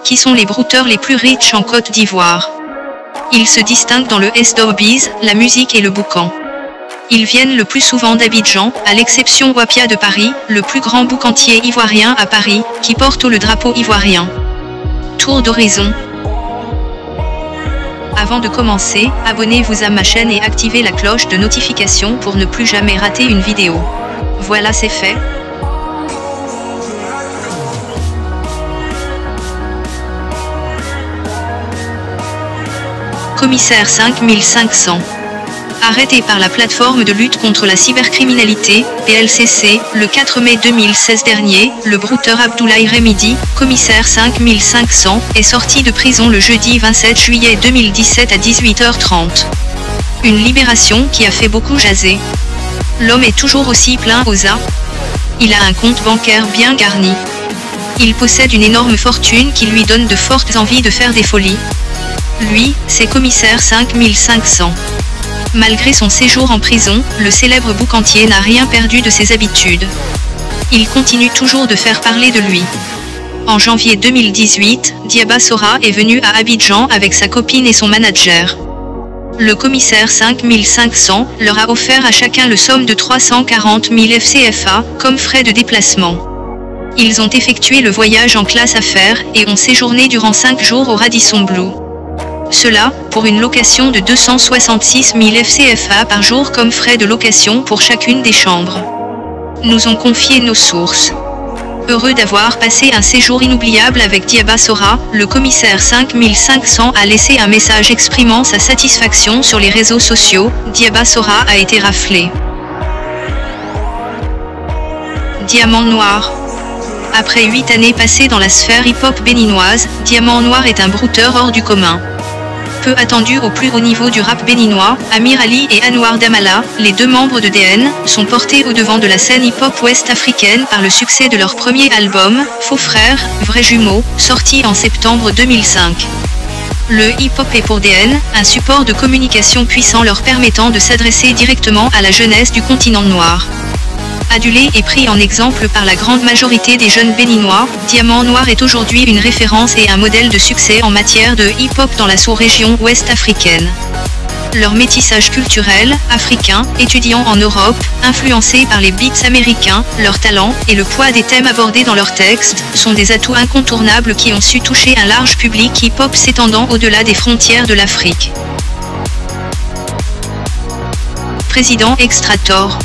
qui sont les brouteurs les plus riches en Côte d'Ivoire. Ils se distinguent dans le showbiz, la musique et le boucan. Ils viennent le plus souvent d'Abidjan, à l'exception Wapia de Paris, le plus grand boucantier ivoirien à Paris, qui porte le drapeau ivoirien. Tour d'horizon. Avant de commencer, abonnez-vous à ma chaîne et activez la cloche de notification pour ne plus jamais rater une vidéo. Voilà, c'est fait. Commissaire 5500. Arrêté par la plateforme de lutte contre la cybercriminalité, PLCC, le 4 mai 2016 dernier, le brouteur Abdoulaye Remidi, commissaire 5500, est sorti de prison le jeudi 27 juillet 2017 à 18h30. Une libération qui a fait beaucoup jaser. L'homme est toujours aussi plein aux as. Il a un compte bancaire bien garni. Il possède une énorme fortune qui lui donne de fortes envies de faire des folies. Lui, c'est commissaire 5500. Malgré son séjour en prison, le célèbre boucantier n'a rien perdu de ses habitudes. Il continue toujours de faire parler de lui. En janvier 2018, Diaba Sora est venu à Abidjan avec sa copine et son manager. Le commissaire 5500 leur a offert à chacun le somme de 340 000 FCFA, comme frais de déplacement. Ils ont effectué le voyage en classe affaires et ont séjourné durant 5 jours au Radisson Blu. Cela, pour une location de 266 000 FCFA par jour comme frais de location pour chacune des chambres. Nous ont confié nos sources. Heureux d'avoir passé un séjour inoubliable avec Diaba Sora, le commissaire 5500 a laissé un message exprimant sa satisfaction sur les réseaux sociaux. Diaba Sora a été raflé. Diamant noir. Après 8 années passées dans la sphère hip-hop béninoise, Diamant Noir est un brouteur hors du commun. Peu attendu au plus haut niveau du rap béninois, Amir Ali et Anwar Damala, les deux membres de DN, sont portés au devant de la scène hip-hop ouest-africaine par le succès de leur premier album, Faux Frères, Vrais Jumeaux, sorti en septembre 2005. Le hip-hop est pour DN, un support de communication puissant leur permettant de s'adresser directement à la jeunesse du continent noir. Adulé et pris en exemple par la grande majorité des jeunes béninois, Diamant Noir est aujourd'hui une référence et un modèle de succès en matière de hip-hop dans la sous-région ouest-africaine. Leur métissage culturel, africain, étudiant en Europe, influencé par les beats américains, leur talent, et le poids des thèmes abordés dans leurs textes, sont des atouts incontournables qui ont su toucher un large public hip-hop s'étendant au-delà des frontières de l'Afrique. Président Extrator.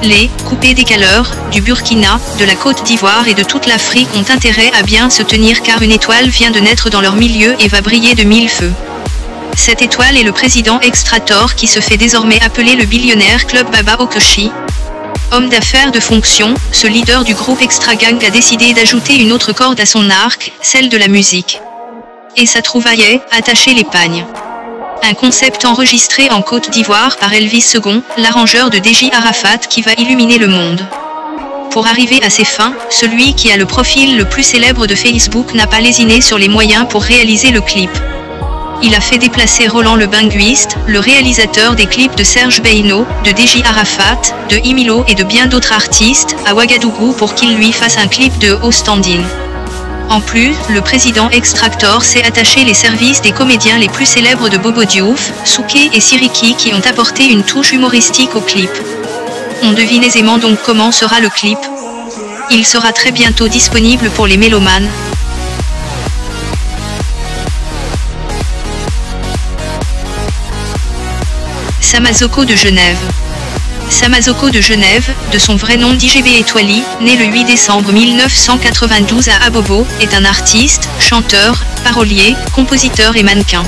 Les coupés décaleurs du Burkina, de la Côte d'Ivoire et de toute l'Afrique ont intérêt à bien se tenir car une étoile vient de naître dans leur milieu et va briller de 1000 feux. Cette étoile est le président Extrator qui se fait désormais appeler le billionnaire Club Baba Okoshi. Homme d'affaires de fonction, ce leader du groupe Extra Gang a décidé d'ajouter une autre corde à son arc, celle de la musique. Et sa trouvaille est « Attacher les pagnes ». Un concept enregistré en Côte d'Ivoire par Elvis II, l'arrangeur de DJ Arafat qui va illuminer le monde. Pour arriver à ses fins, celui qui a le profil le plus célèbre de Facebook n'a pas lésiné sur les moyens pour réaliser le clip. Il a fait déplacer Roland le Binguiste, le réalisateur des clips de Serge Beino, de DJ Arafat, de Imilo et de bien d'autres artistes, à Ouagadougou pour qu'il lui fasse un clip de haut standing. En plus, le président Extrator s'est attaché les services des comédiens les plus célèbres de Bobo Diouf, Souké et Siriki qui ont apporté une touche humoristique au clip. On devine aisément donc comment sera le clip. Il sera très bientôt disponible pour les mélomanes. Samazoko de Genève. Samazoko de Genève, de son vrai nom DJB Etoili, né le 8 décembre 1992 à Abobo, est un artiste, chanteur, parolier, compositeur et mannequin.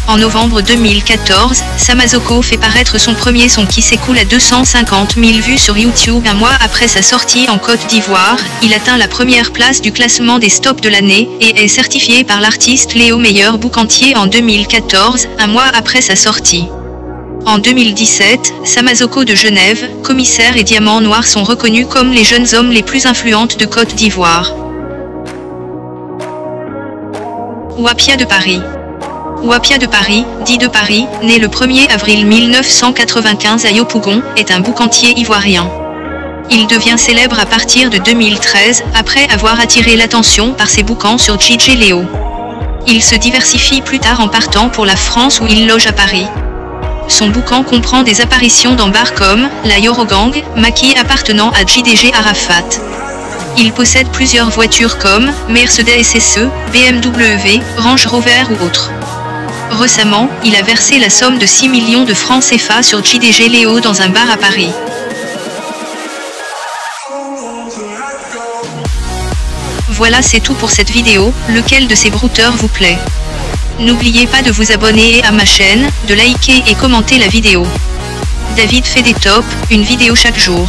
En novembre 2014, Samazoko fait paraître son premier son qui s'écoule à 250 000 vues sur YouTube. Un mois après sa sortie en Côte d'Ivoire, il atteint la première place du classement des stops de l'année, et est certifié par l'artiste Léo meilleur boucantier en 2014, un mois après sa sortie. En 2017, Samazoko de Genève, commissaire et Diamant Noir sont reconnus comme les jeunes hommes les plus influentes de Côte d'Ivoire. Wapia de Paris. Wapia de Paris, dit de Paris, né le 1er avril 1995 à Yopougon, est un boucantier ivoirien. Il devient célèbre à partir de 2013, après avoir attiré l'attention par ses boucans sur JJ Leo. Il se diversifie plus tard en partant pour la France où il loge à Paris. Son boucan comprend des apparitions dans bars comme la Eurogang, maquis appartenant à JDG Arafat. Il possède plusieurs voitures comme Mercedes SE, BMW, Range Rover ou autres. Récemment, il a versé la somme de 6 millions de francs CFA sur JDG Leo dans un bar à Paris. Voilà, c'est tout pour cette vidéo. Lequel de ces brouteurs vous plaît? N'oubliez pas de vous abonner à ma chaîne, de liker et commenter la vidéo. David fait des tops, une vidéo chaque jour.